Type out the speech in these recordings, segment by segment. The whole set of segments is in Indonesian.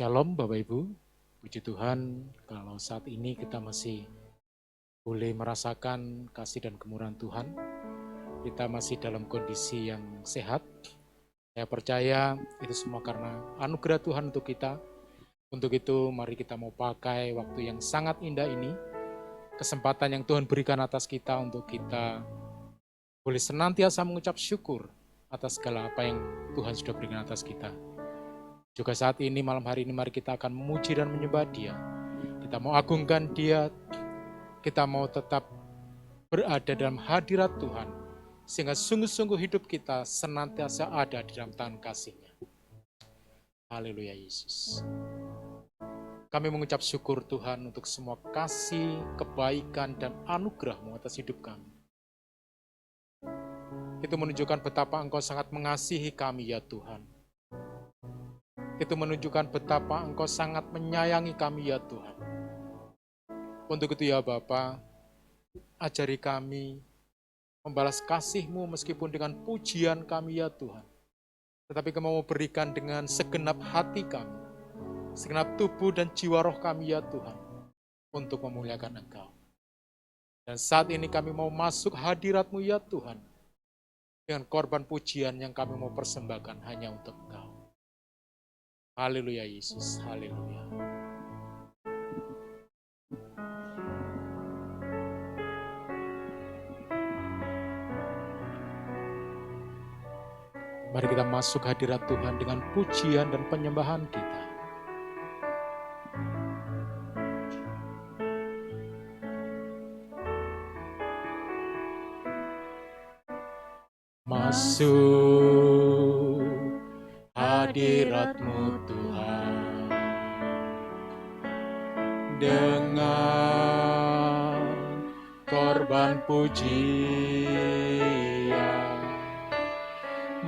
Shalom Bapak Ibu, puji Tuhan kalau saat ini kita masih boleh merasakan kasih dan kemurahan Tuhan. Kita masih dalam kondisi yang sehat. Saya percaya itu semua karena anugerah Tuhan untuk kita. Untuk itu mari kita mau pakai waktu yang sangat indah ini, kesempatan yang Tuhan berikan atas kita untuk kita boleh senantiasa mengucap syukur atas segala apa yang Tuhan sudah berikan atas kita. Juga saat ini, malam hari ini, mari kita akan memuji dan menyembah Dia. Kita mau agungkan Dia, kita mau tetap berada dalam hadirat Tuhan, sehingga sungguh-sungguh hidup kita senantiasa ada di dalam tangan kasih-Nya. Haleluya Yesus. Kami mengucap syukur Tuhan untuk semua kasih, kebaikan, dan anugerah-Mu atas hidup kami. Itu menunjukkan betapa Engkau sangat mengasihi kami ya Tuhan. Itu menunjukkan betapa Engkau sangat menyayangi kami ya Tuhan. Untuk itu ya Bapa, ajari kami membalas kasih-Mu meskipun dengan pujian kami ya Tuhan. Tetapi Kau mau berikan dengan segenap hati kami, segenap tubuh dan jiwa roh kami ya Tuhan, untuk memuliakan Engkau. Dan saat ini kami mau masuk hadirat-Mu ya Tuhan, dengan korban pujian yang kami mau persembahkan hanya untuk Engkau. Haleluya Yesus, haleluya. Mari kita masuk hadirat Tuhan dengan pujian dan penyembahan kita. Masuk hadirat-Mu Tuhan dengan korban pujian.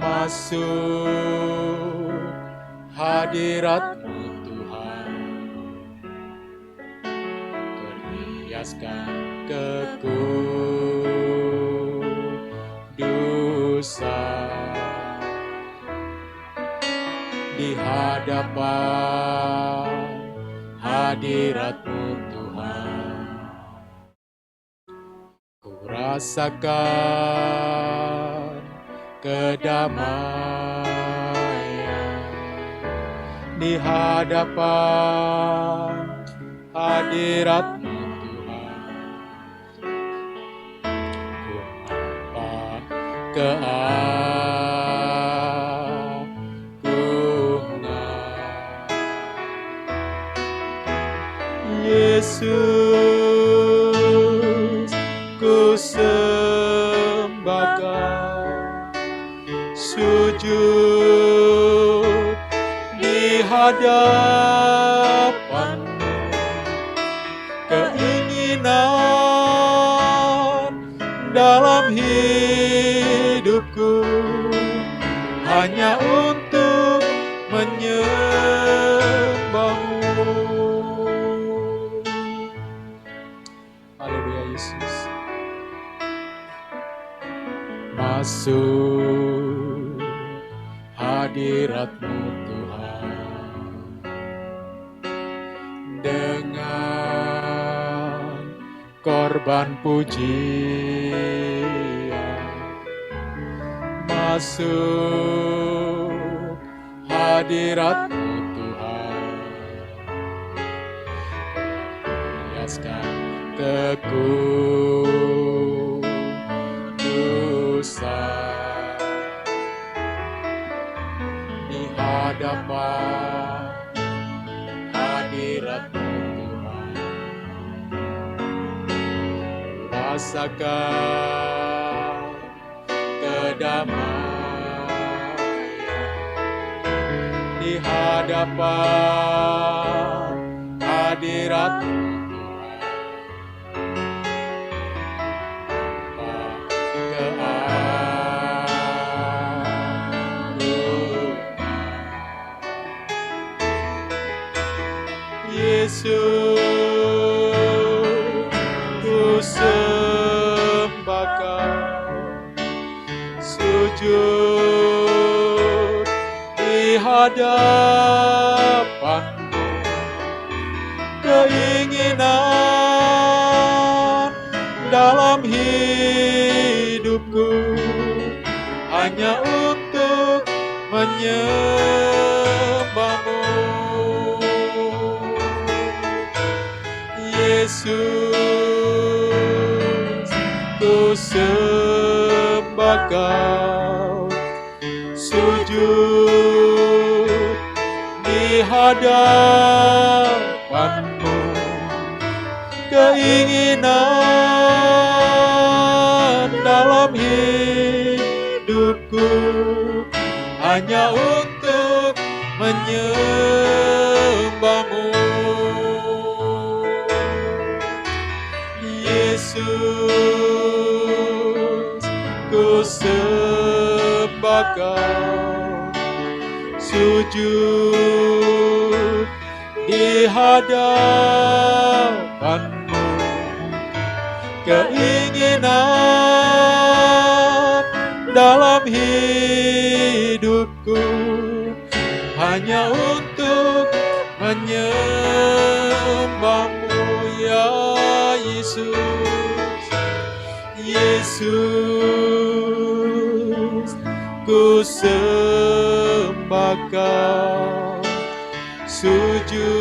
Masuk hadirat-Mu Tuhan, perhiaskan kekudusan di hadapan hadirat-Mu Tuhan. Ku rasakan kedamaian di hadapan hadirat-Mu Tuhan. Ku nampak Yesus, ku sembahkan, sujud di hadapan-Mu, keinginan dalam hidupku hanya untuk menyembah-Mu. Haleluya Yesus. Masuk hadirat-Mu Tuhan dengan korban pujian. Masuk hadirat-Mu Tuhan, perhiaskan kekudusan di hadapan hadirat-Mu Tuhan. Rasakan kedamaian di hadapan hadirat-Mu. Yesus, ku sembahkan, sujud di hadapan Yesus, ku sembah Kau, sujud di hadapan-Mu, keinginan dalam hidupku hanya untuk menyembah-Mu. Yesus, ku sembah Kau, sujud di hadapan-Mu, keinginan dalam hidupku hanya untuk menyembah-Mu, ya Yesus. Yesus, ku sembah Kau, sujud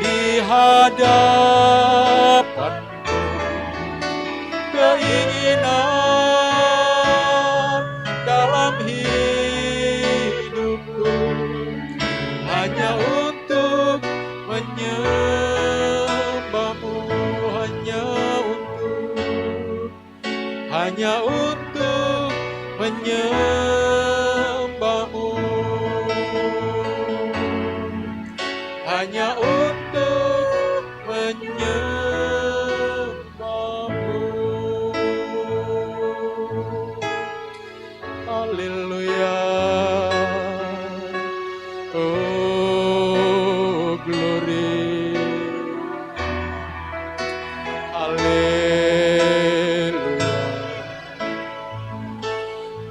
di hadapan-Mu, keinginan dalam hidupku hanya untuk menyembah-Mu, hanya untuk menyembah-Mu, hanya untuk menyembah-Mu. Haleluya. Oh, glory. Haleluya.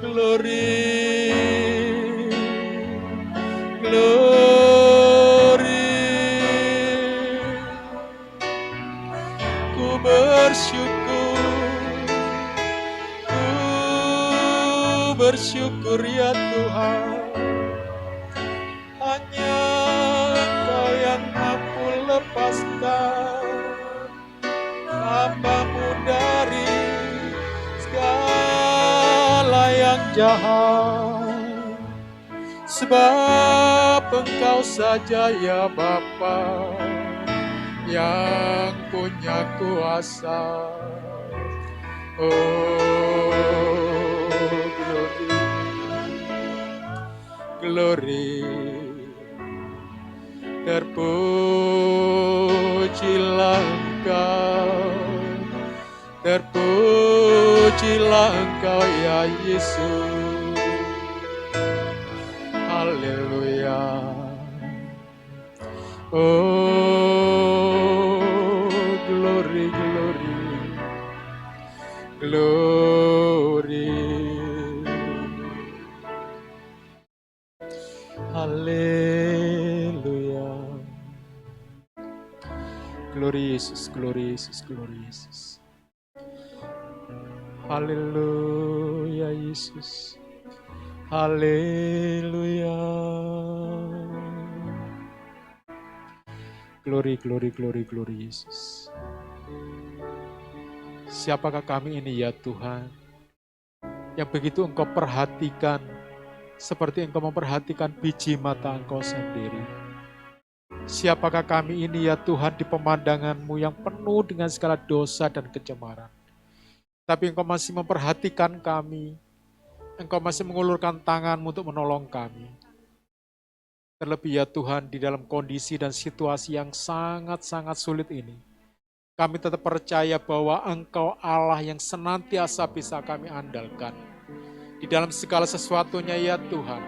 Glory. Glory. Ku bersyukur ya Tuhan, hanya Engkau yang mampu lepaskan hamba-Mu dari segala yang jahat, sebab Engkau saja ya Bapa yang punya kuasa. Oh, glory, terpujilah Engkau, terpujilah Engkau ya Yesus. Haleluya. Oh, glory, glory, glory. Haleluya. Glory Yesus, glory Yesus, glory Yesus. Haleluya Yesus. Haleluya. Glory, glory, glory, glory Yesus. Siapakah kami ini ya Tuhan, yang begitu Engkau perhatikan seperti Engkau memperhatikan biji mata Engkau sendiri. Siapakah kami ini ya Tuhan di pemandangan-Mu yang penuh dengan segala dosa dan kecemaran. Tapi Engkau masih memperhatikan kami. Engkau masih mengulurkan tangan-Mu untuk menolong kami. Terlebih ya Tuhan, di dalam kondisi dan situasi yang sangat-sangat sulit ini, kami tetap percaya bahwa Engkau Allah yang senantiasa bisa kami andalkan. Di dalam segala sesuatunya ya Tuhan,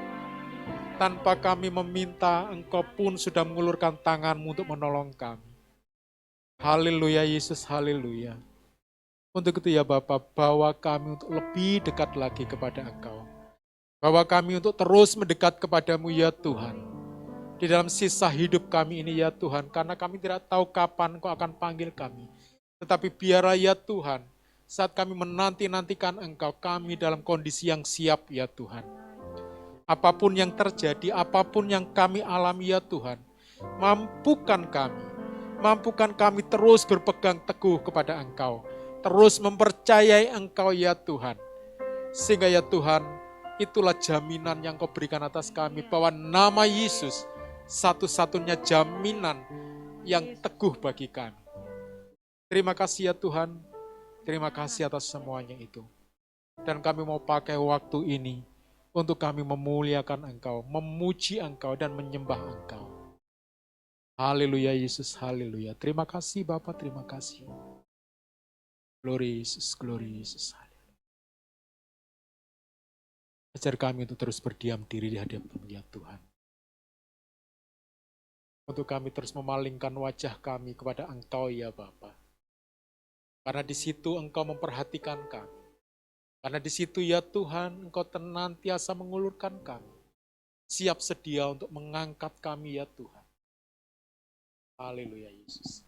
tanpa kami meminta, Engkau pun sudah mengulurkan tangan-Mu untuk menolong kami. Haleluya Yesus, haleluya. Untuk itu ya Bapa, bawa kami untuk lebih dekat lagi kepada Engkau. Bawa kami untuk terus mendekat kepadamu ya Tuhan. Di dalam sisa hidup kami ini ya Tuhan, karena kami tidak tahu kapan Engkau akan panggil kami. Tetapi biarlah ya Tuhan, saat kami menanti-nantikan Engkau, kami dalam kondisi yang siap ya Tuhan. Apapun yang terjadi, apapun yang kami alami ya Tuhan, mampukan kami, Mampukan kami terus berpegang teguh kepada Engkau. Terus mempercayai Engkau ya Tuhan. Sehingga ya Tuhan, itulah jaminan yang Kau berikan atas kami. Bahwa nama Yesus satu-satunya jaminan yang teguh bagi kami. Terima kasih ya Tuhan. Terima kasih atas semuanya itu. Dan kami mau pakai waktu ini untuk kami memuliakan Engkau, memuji Engkau dan menyembah Engkau. Haleluya Yesus, haleluya. Terima kasih Bapak, terima kasih. Glory Yesus, glory Yesus. Ajar kami untuk terus berdiam diri di hadapan ya Tuhan. Untuk kami terus memalingkan wajah kami kepada Engkau ya Bapa. Karena di situ Engkau memperhatikan kami. Karena di situ ya Tuhan, Engkau senantiasa mengulurkan kami. Siap sedia untuk mengangkat kami ya Tuhan. Haleluya Yesus.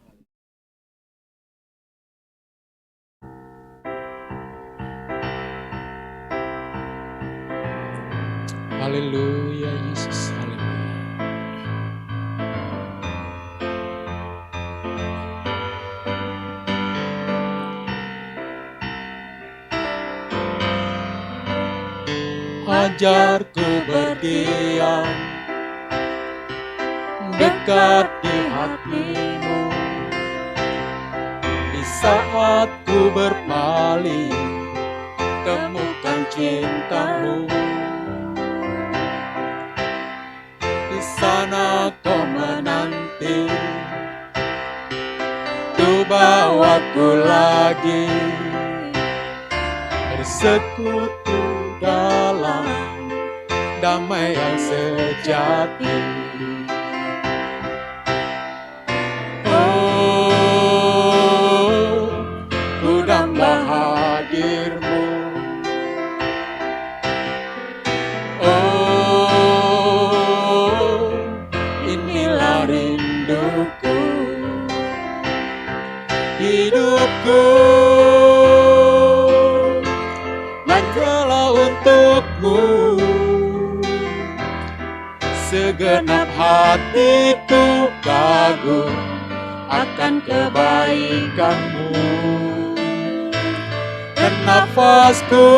Haleluya Yesus, haleluya. Ajarku berdiam dekat di hati-Mu, di saat ku berpaling, temukan cinta-Mu. Di sana Kau menanti, Tuh bawaku lagi bersekutu dalam damai yang sejati. Oh, ku damba hadir-Mu. Oh, inilah rinduku, hidupku hanyalah untuk-Mu. Segenap hatiku kagum akan kebaikan-Mu. Dan nafasku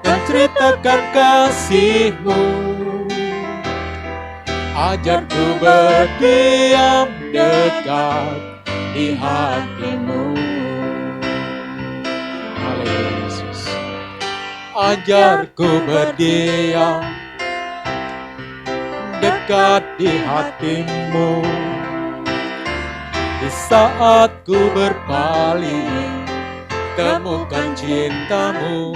menceritakan kasih-Mu. Ajarku berdiam dekat di hati-Mu. Haleluya Yesus. Ajarku berdiam dekat di hati-Mu. Di saat ku berpaling, temukan cinta-Mu.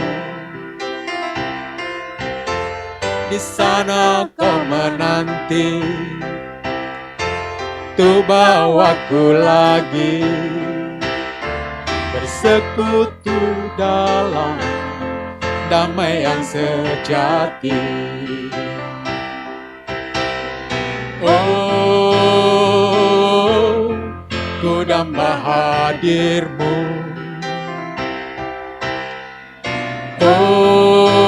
Di sana Kau menanti, Tuh bawaku lagi bersekutu dalam damai yang sejati. Oh, ku damba hadir-Mu. Oh,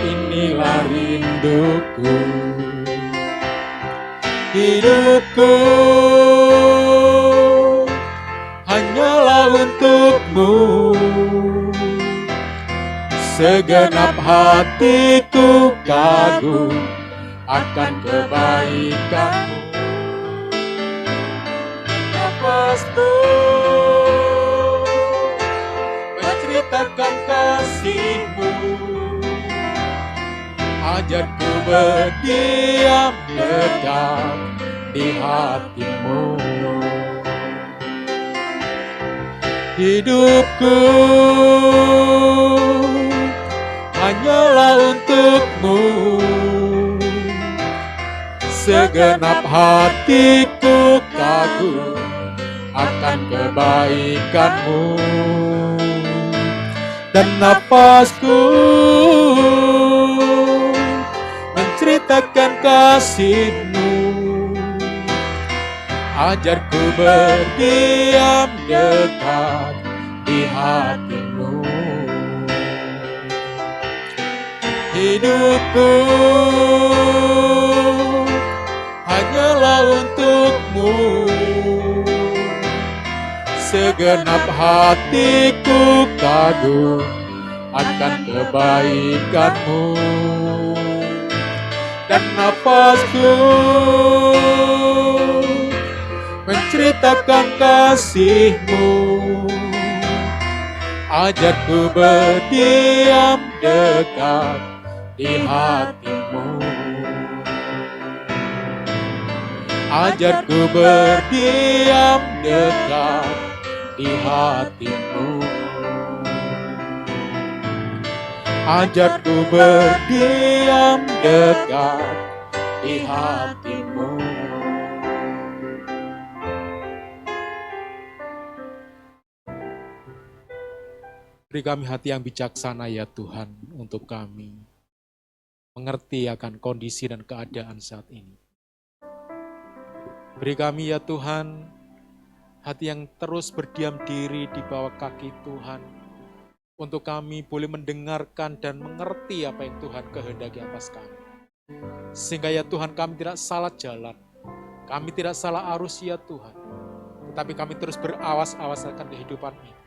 inilah rinduku, hidupku hanyalah untuk-Mu. Segenap hatiku kagum akan kebaikan-Mu. Nafasku menceritakan kasih-Mu. Ajarku berdiam dekat di hati-Mu. Hidupku hanyalah untuk-Mu. Segenap hatiku kagum akan kebaikan-Mu. Dan nafasku menceritakan kasih-Mu. Ajarku berdiam dekat di hati-Mu. Hidupku untukmu. Segenap hatiku kagum akan kebaikanmu, dan nafasku menceritakan kasihmu. Ajarku berdiam dekat di hatimu. Ajarku berdiam dekat di hatimu. Ajarku berdiam dekat di hatimu. Beri kami hati yang bijaksana ya Tuhan, untuk kami mengerti akan kondisi dan keadaan saat ini. Beri kami ya Tuhan, hati yang terus berdiam diri di bawah kaki Tuhan, untuk kami boleh mendengarkan dan mengerti apa yang Tuhan kehendaki atas kami. Sehingga ya Tuhan, kami tidak salah jalan, kami tidak salah arus ya Tuhan, tetapi kami terus berawas-awas akan kehidupan ini.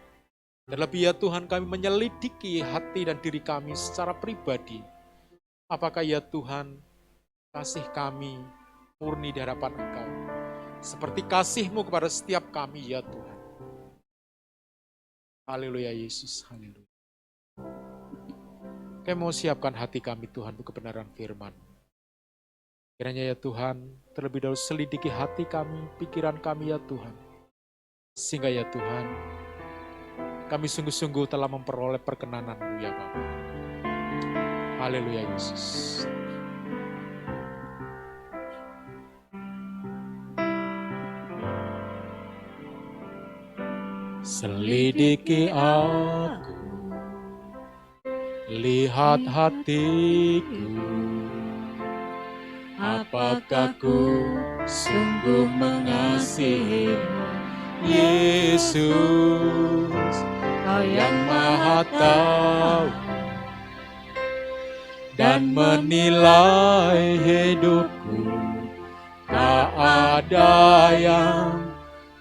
Terlebih ya Tuhan, kami menyelidiki hati dan diri kami secara pribadi. Apakah ya Tuhan, kasih kami murni di hadapan Engkau, seperti kasih-Mu kepada setiap kami ya Tuhan. Haleluya Yesus, haleluya. Kami mau siapkan hati kami Tuhan untuk kebenaran firman. Kiranya ya Tuhan, terlebih dahulu selidiki hati kami, pikiran kami ya Tuhan. Sehingga ya Tuhan, kami sungguh-sungguh telah memperoleh perkenanan-Mu ya Bapa. Haleluya Yesus. Selidiki aku, lihat hatiku, apakah ku sungguh mengasihi-Mu, Yesus, Kau yang Maha Tahu dan menilai hidupku. Tak ada yang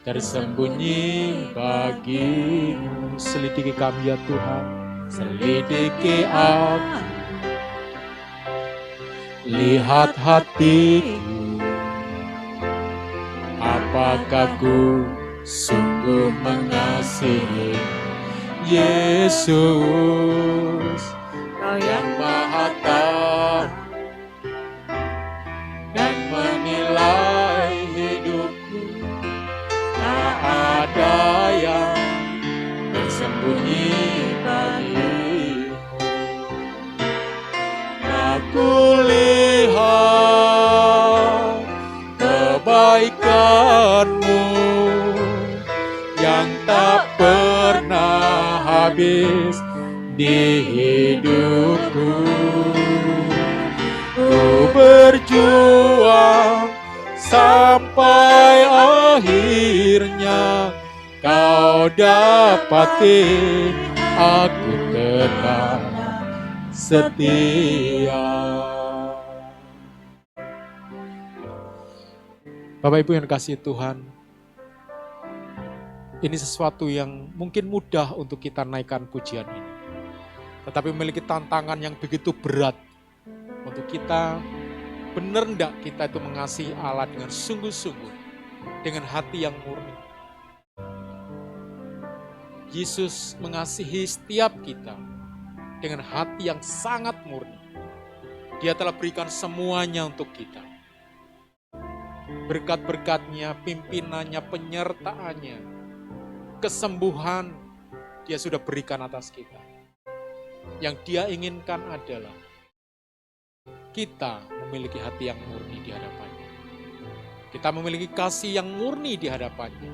tersembunyi bagi-Mu. Selidiki kami ya Tuhan, selidiki aku, lihat hatiku, apakah ku sungguh mengasihi Yesus, Kau yang Maha Tahu dan menilai hidupku. Tak ada yang tersembunyi bagi-Mu. Aku lihat kebaikan-Mu yang tak pernah habis di hidupku. Ku berjuang sampai akhirnya Kau dapati aku tetap setia. Bapak Ibu yang kasih Tuhan, ini sesuatu yang mungkin mudah untuk kita naikkan pujian ini, tetapi memiliki tantangan yang begitu berat untuk kita. Benar enggak kita itu mengasihi Allah dengan sungguh-sungguh, dengan hati yang murni? Yesus mengasihi setiap kita dengan hati yang sangat murni. Dia telah berikan semuanya untuk kita. Berkat-berkatnya, pimpinannya, penyertaannya, kesembuhan Dia sudah berikan atas kita. Yang Dia inginkan adalah kita memiliki hati yang murni di hadapannya. Kita memiliki kasih yang murni di hadapannya,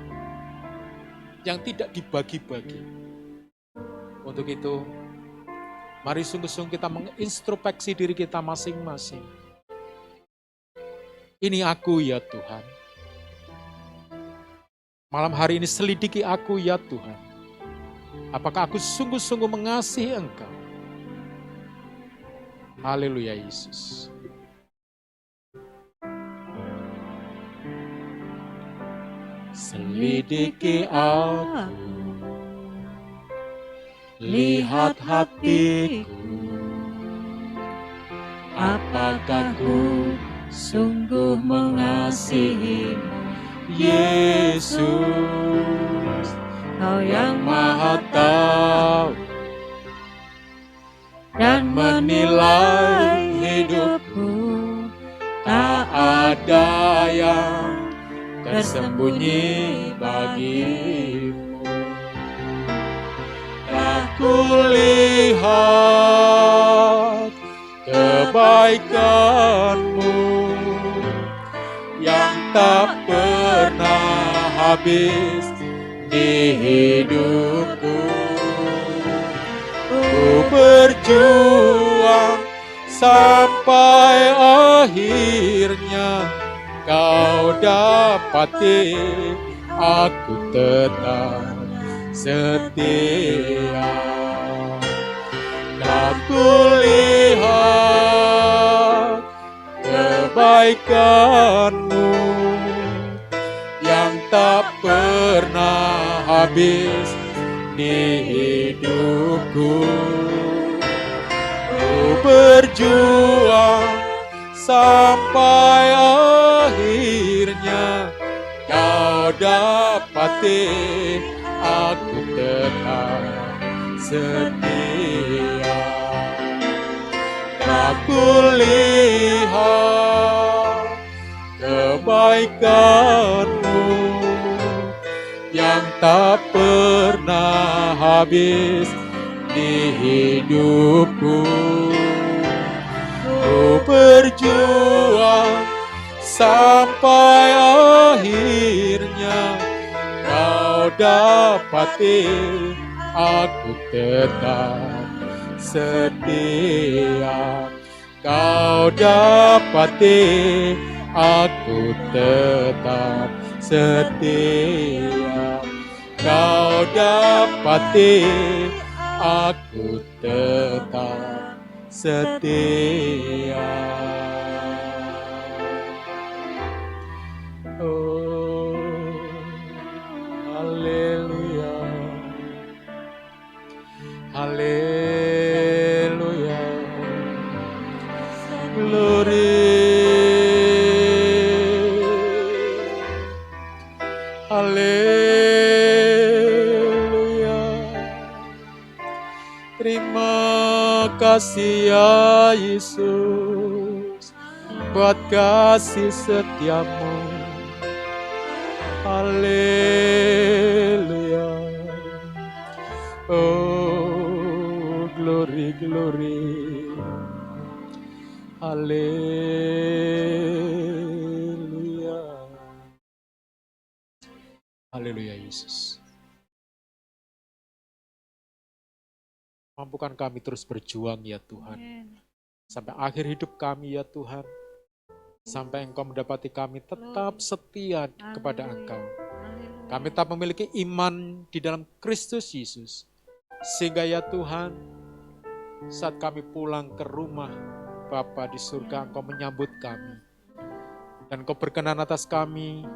yang tidak dibagi-bagi. Untuk itu, mari sungguh-sungguh kita mengintrospeksi diri kita masing-masing. Ini aku ya Tuhan. Malam hari ini selidiki aku ya Tuhan. Apakah aku sungguh-sungguh mengasihi Engkau? Haleluya Yesus. selidiki aku, lihat hatiku, apakah ku sungguh mengasihimu, Yesus, Kau yang Maha Tahu dan menilai hidupku, tak ada yang tersembunyi bagimu. Aku lihat kebaikanmu yang tak pernah habis di hidupku. Ku berjuang sampai akhirnya Kau dapati aku tetap setia. Aku lihat kebaikanmu yang tak pernah habis di hidupku. Ku berjuang sampai akhirnya Kau dapati aku tetap setia. Aku lihat kebaikanmu yang tak pernah habis di hidupku. Ku berjuang sampai akhirnya Kau dapati aku tetap setia. Kau dapati aku tetap setia. Kau dapati aku tetap setia. Oh, haleluya, haleluya, glory, haleluya. Terima kasih ya Yesus buat kasih setiamu. Haleluya. Oh, glory, glory. Haleluya. Haleluya Yesus. Mampukan kami terus berjuang ya Tuhan. Sampai akhir hidup kami ya Tuhan. Sampai Engkau mendapati kami tetap setia kepada Engkau. Kami tetap memiliki iman di dalam Kristus Yesus. Sehingga ya Tuhan, saat kami pulang ke rumah Bapa di surga, Engkau menyambut kami. Dan Engkau berkenan atas kami.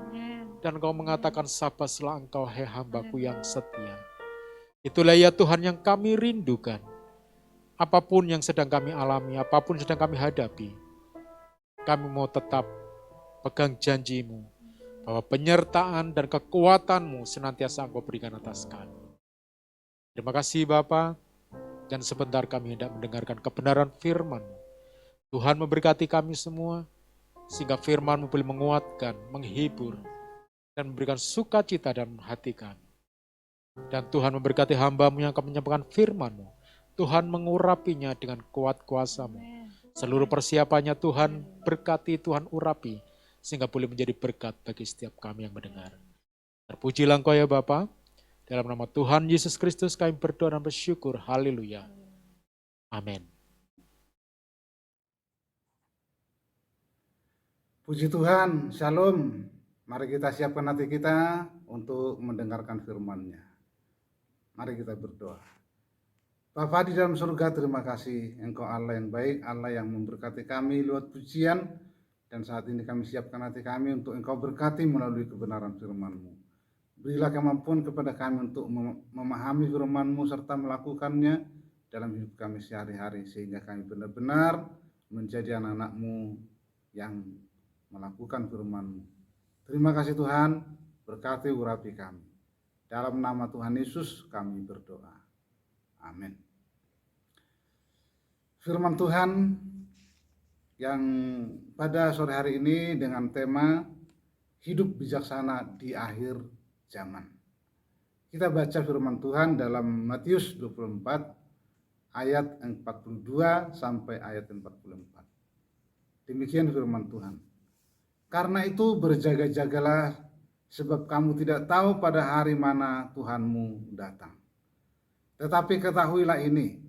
Dan Engkau mengatakan, sabalah Engkau, hai hambaku yang setia. Itulah ya Tuhan yang kami rindukan. Apapun yang sedang kami alami, apapun yang sedang kami hadapi, kami mau tetap pegang janji-Mu, bahwa penyertaan dan kekuatan-Mu senantiasa Engkau berikan atas kami. Terima kasih Bapa, dan sebentar kami hendak mendengarkan kebenaran firman-Mu. Tuhan memberkati kami semua, sehingga firman-Mu boleh menguatkan, menghibur, dan memberikan sukacita dalam hati kami. Dan Tuhan memberkati hamba-Mu yang akan menyampaikan firman-Mu. Tuhan mengurapinya dengan kuat kuasa-Mu. Seluruh persiapannya Tuhan berkati, Tuhan urapi, sehingga boleh menjadi berkat bagi setiap kami yang mendengar. Terpujilah Engkau ya Bapa. Dalam nama Tuhan Yesus Kristus kami berdoa dan bersyukur. Haleluya. Amin. Puji Tuhan, Shalom. Mari kita siapkan hati kita untuk mendengarkan firman-Nya. Mari kita berdoa. Bapa di dalam surga, terima kasih Engkau Allah yang baik, Allah yang memberkati kami lewat pujian. Dan saat ini kami siapkan hati kami untuk Engkau berkati melalui kebenaran firman-Mu. Berilah kemampuan kepada kami untuk memahami firman-Mu serta melakukannya dalam hidup kami sehari-hari, sehingga kami benar-benar menjadi anak-anak-Mu yang melakukan firman-Mu. Terima kasih Tuhan, berkati urapi kami. Dalam nama Tuhan Yesus kami berdoa. Amin. Firman Tuhan yang pada sore hari ini dengan tema hidup bijaksana di akhir zaman. Kita baca firman Tuhan dalam Matius 24 ayat 42 sampai ayat 44. Demikian firman Tuhan. Karena itu berjaga-jagalah, sebab kamu tidak tahu pada hari mana Tuhanmu datang. Tetapi ketahuilah ini,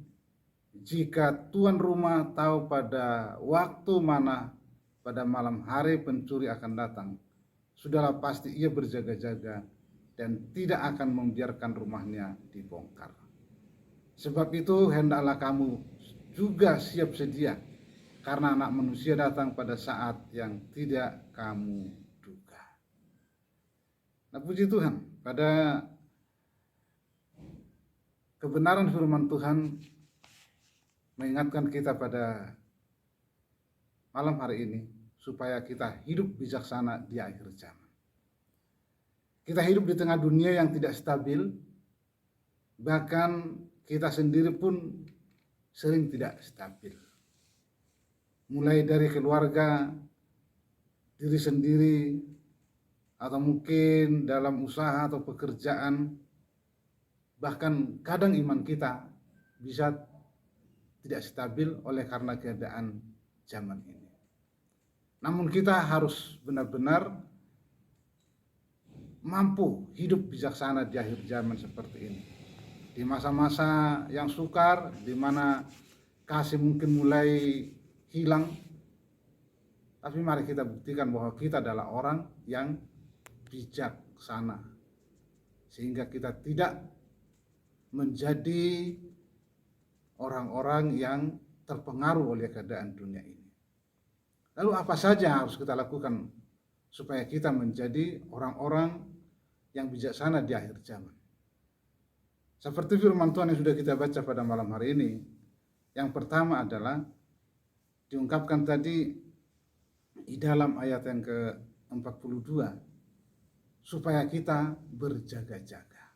jika tuan rumah tahu pada waktu mana pada malam hari pencuri akan datang, sudahlah pasti ia berjaga-jaga dan tidak akan membiarkan rumahnya dibongkar. Sebab itu hendaklah kamu juga siap sedia, karena Anak Manusia datang pada saat yang tidak kamu duga. Nah, puji Tuhan, pada kebenaran firman Tuhan mengingatkan kita pada malam hari ini supaya kita hidup bijaksana di akhir zaman. Kita hidup di tengah dunia yang tidak stabil, bahkan kita sendiri pun sering tidak stabil. Mulai dari keluarga, diri sendiri, atau mungkin dalam usaha atau pekerjaan, bahkan kadang iman kita bisa tidak stabil oleh karena keadaan zaman ini. Namun kita harus benar-benar mampu hidup bijaksana di akhir zaman seperti ini. Di masa-masa yang sukar, di mana kasih mungkin mulai hilang, tapi mari kita buktikan bahwa kita adalah orang yang bijaksana, sehingga kita tidak menjadi orang-orang yang terpengaruh oleh keadaan dunia ini. Lalu apa saja yang harus kita lakukan supaya kita menjadi orang-orang yang bijaksana di akhir zaman? Seperti firman Tuhan yang sudah kita baca pada malam hari ini, yang pertama adalah diungkapkan tadi di dalam ayat yang ke-42, supaya kita berjaga-jaga.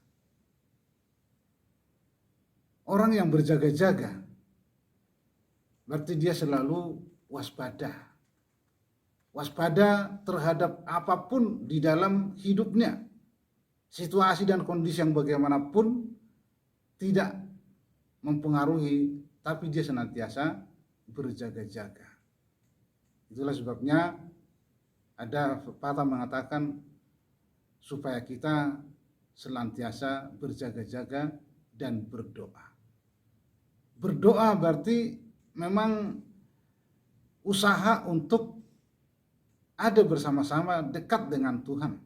Orang yang berjaga-jaga berarti dia selalu waspada. Waspada terhadap apapun di dalam hidupnya. Situasi dan kondisi yang bagaimanapun tidak mempengaruhi, tapi dia senantiasa berjaga-jaga. Itulah sebabnya ada pepatah mengatakan supaya kita senantiasa berjaga-jaga dan berdoa. Berdoa berarti memang usaha untuk ada bersama-sama dekat dengan Tuhan.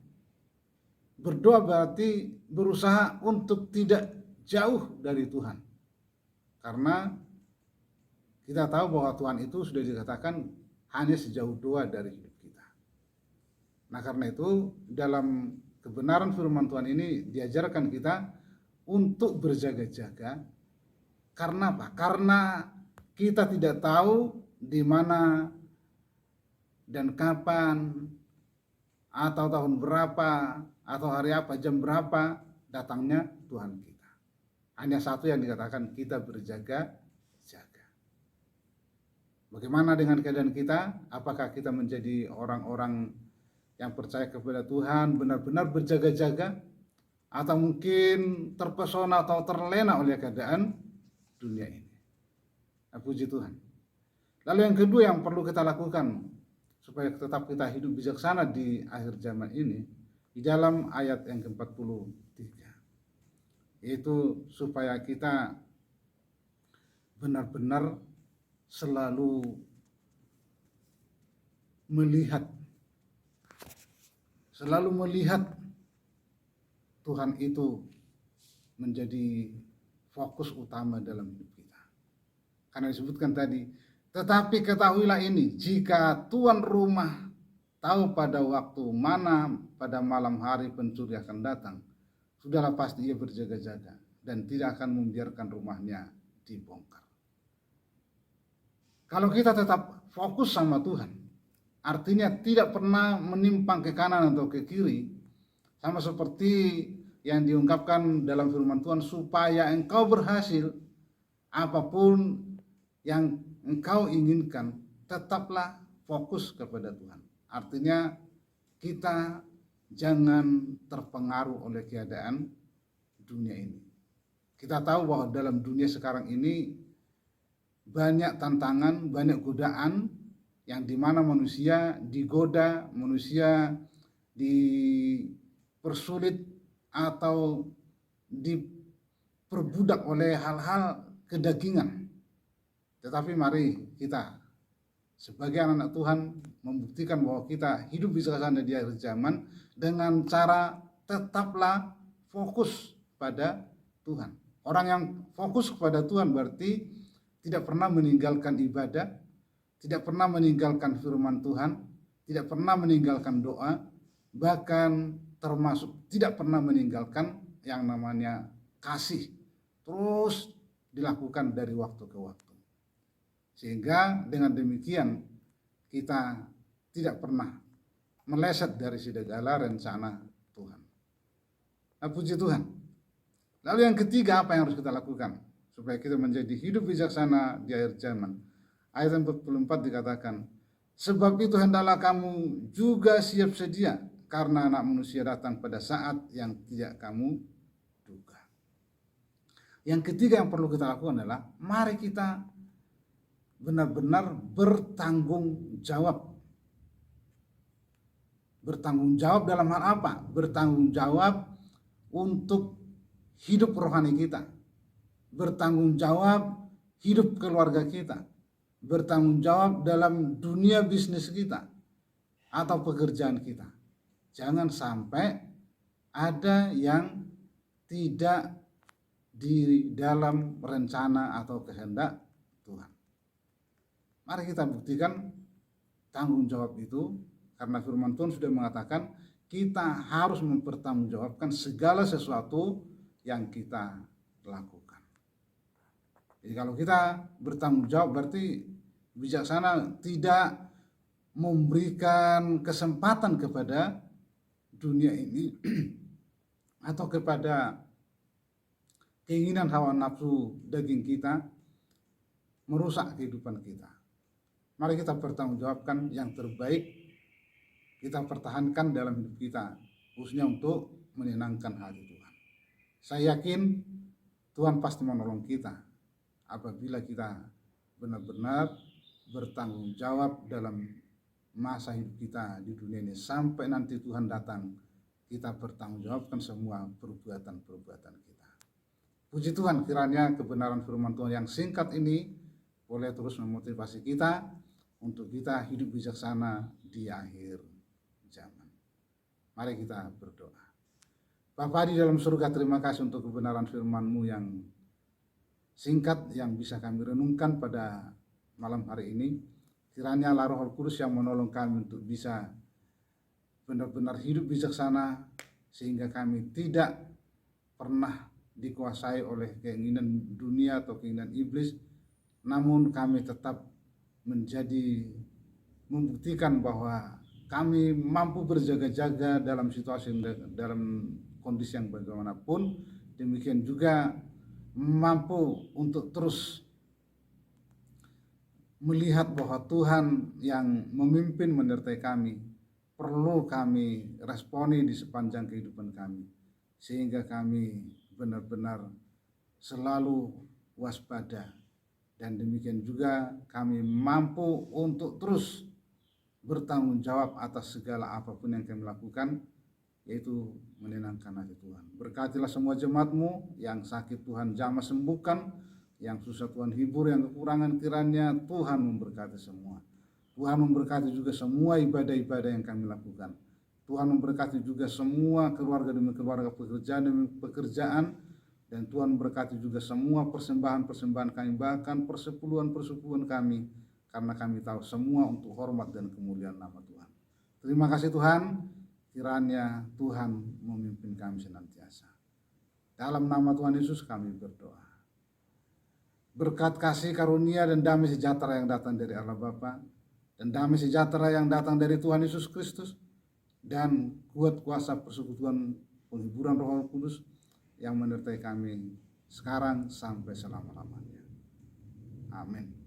Berdoa berarti berusaha untuk tidak jauh dari Tuhan. Karena kita tahu bahwa Tuhan itu sudah dikatakan hanya sejauh doa dari hidup kita. Nah, karena itu dalam kebenaran firman Tuhan ini diajarkan kita untuk berjaga-jaga. Karena apa? Karena kita tidak tahu di mana dan kapan, atau tahun berapa, atau hari apa, jam berapa datangnya Tuhan kita. Hanya satu yang dikatakan, kita berjaga-jaga. Bagaimana dengan keadaan kita? Apakah kita menjadi orang-orang yang percaya kepada Tuhan, benar-benar berjaga-jaga, atau mungkin terpesona atau terlena oleh keadaan dunia ini? Nah, puji Tuhan. Lalu yang kedua yang perlu kita lakukan supaya tetap kita hidup bijaksana di akhir zaman ini, di dalam ayat yang ke-43, yaitu supaya kita benar-benar selalu melihat Tuhan itu menjadi fokus utama dalam hidup kita. Karena disebutkan tadi, tetapi ketahuilah ini, jika tuan rumah tahu pada waktu mana pada malam hari pencuri akan datang, sudahlah pasti ia berjaga-jaga dan tidak akan membiarkan rumahnya dibongkar. Kalau kita tetap fokus sama Tuhan, artinya tidak pernah menyimpang ke kanan atau ke kiri, sama seperti yang diungkapkan dalam firman Tuhan, supaya engkau berhasil apapun yang engkau inginkan, tetaplah fokus kepada Tuhan. Artinya kita jangan terpengaruh oleh keadaan dunia ini. Kita tahu bahwa dalam dunia sekarang ini banyak tantangan, banyak godaan, yang dimana manusia digoda, manusia dipersulit atau diperbudak oleh hal-hal kedagingan. Tetapi mari kita sebagai anak Tuhan membuktikan bahwa kita hidup bijaksana di akhir zaman dengan cara tetaplah fokus pada Tuhan. Orang yang fokus kepada Tuhan berarti tidak pernah meninggalkan ibadah, tidak pernah meninggalkan firman Tuhan, tidak pernah meninggalkan doa, bahkan termasuk tidak pernah meninggalkan yang namanya kasih. Terus dilakukan dari waktu ke waktu. Sehingga dengan demikian kita tidak pernah meleset dari segala rencana Tuhan. Nah, puji Tuhan. Lalu yang ketiga, apa yang harus kita lakukan supaya kita menjadi hidup bijaksana di akhir zaman? Ayat 44 dikatakan, sebab itu hendaklah kamu juga siap sedia, karena anak manusia datang pada saat yang tidak kamu duga. Yang ketiga yang perlu kita lakukan adalah mari kita benar-benar bertanggung jawab. Bertanggung jawab dalam hal apa? Bertanggung jawab untuk hidup rohani kita. Bertanggung jawab hidup keluarga kita. Bertanggung jawab dalam dunia bisnis kita atau pekerjaan kita. Jangan sampai ada yang tidak di dalam rencana atau kehendak Tuhan. Mari kita buktikan tanggung jawab itu, karena firman Tuhan sudah mengatakan kita harus mempertanggungjawabkan segala sesuatu yang kita lakukan. Jadi kalau kita bertanggung jawab berarti bijaksana tidak memberikan kesempatan kepada dunia ini atau kepada keinginan hawa nafsu daging kita merusak kehidupan kita. Mari kita bertanggungjawabkan yang terbaik, kita pertahankan dalam hidup kita, khususnya untuk menyenangkan hati Tuhan. Saya yakin Tuhan pasti menolong kita apabila kita benar-benar bertanggung jawab dalam masa hidup kita di dunia ini. Sampai nanti Tuhan datang, kita bertanggung jawabkan semua perbuatan-perbuatan kita. Puji Tuhan, kiranya kebenaran firman Tuhan yang singkat ini boleh terus memotivasi kita untuk kita hidup bijaksana di akhir zaman. Mari kita berdoa. Bapa di dalam surga, terima kasih untuk kebenaran firman-Mu yang singkat yang bisa kami renungkan pada malam hari ini. Kiranya Roh Kudus yang menolong kami untuk bisa benar-benar hidup bijaksana, sehingga kami tidak pernah dikuasai oleh keinginan dunia atau keinginan iblis, namun kami tetap membuktikan bahwa kami mampu berjaga-jaga dalam situasi, dalam kondisi yang bagaimanapun. Demikian juga mampu untuk terus melihat bahwa Tuhan yang memimpin menyertai kami, perlu kami responi di sepanjang kehidupan kami, sehingga kami benar-benar selalu waspada. Dan demikian juga kami mampu untuk terus bertanggung jawab atas segala apapun yang kami lakukan, yaitu menyenangkan hati Tuhan. Berkatilah semua jemaat-Mu yang sakit, Tuhan jamah sembuhkan, yang susah Tuhan hibur, yang kekurangan kiranya Tuhan memberkati semua. Tuhan memberkati juga semua ibadah-ibadah yang kami lakukan. Tuhan memberkati juga semua keluarga demi keluarga, pekerjaan demi pekerjaan. Dan Tuhan memberkati juga semua persembahan-persembahan kami, bahkan persepuluhan-persepuluhan kami, karena kami tahu semua untuk hormat dan kemuliaan nama Tuhan. Terima kasih Tuhan, kiranya Tuhan memimpin kami senantiasa. Dalam nama Tuhan Yesus kami berdoa. Berkat kasih karunia dan damai sejahtera yang datang dari Allah Bapa, dan damai sejahtera yang datang dari Tuhan Yesus Kristus, dan kuat kuasa persekutuan penghiburan Roh Kudus yang menyertai kami sekarang sampai selama-lamanya. Amin.